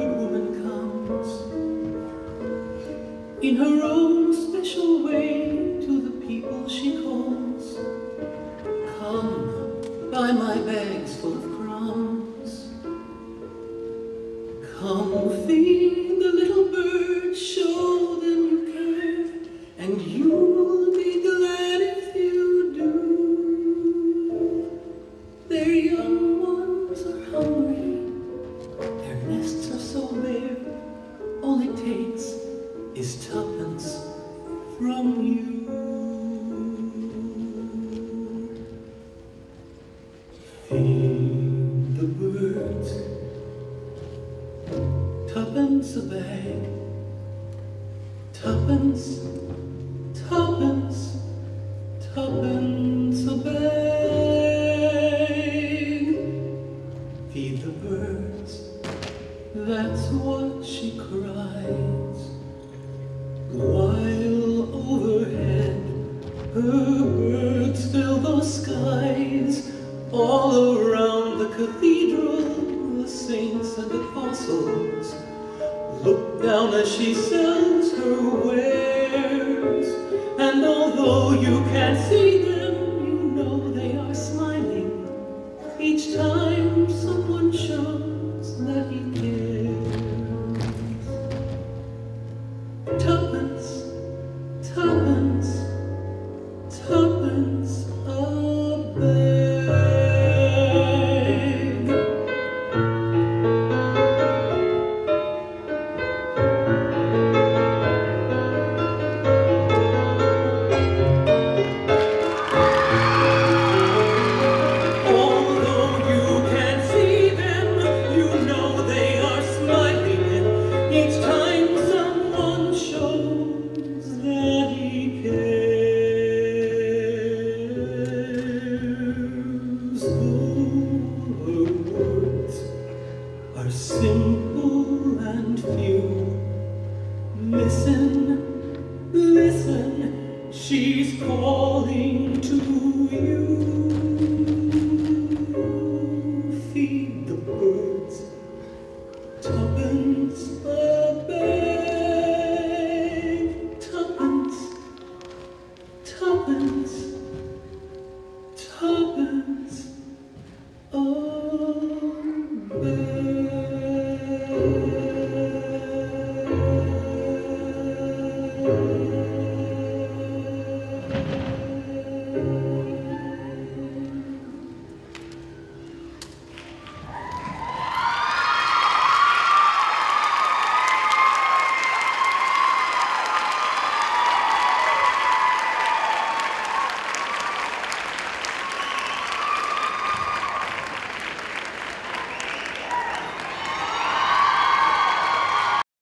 bird woman comes in her own special way to the people she calls. Come, buy my bags full of crumbs. Come, feed the little birds, show them you care, and you'll be glad if you do. Their young ones are hungry, their nests are so bare, all it takes is tuppence from you. Feed the birds, tuppence a bag, tuppence, tuppence, tuppence a bag. Feed the birds, that's what she cries, while overhead her birds fill the skies. All around the cathedral, the saints and apostles look down as she sells her wares. And although you can't see them, you know they are smiling each time someone shows that he cares. Tuppence, tuppence, tuppence a bag. Simple and few. Listen, listen, she's calling to you. Feed the birds, tuppence a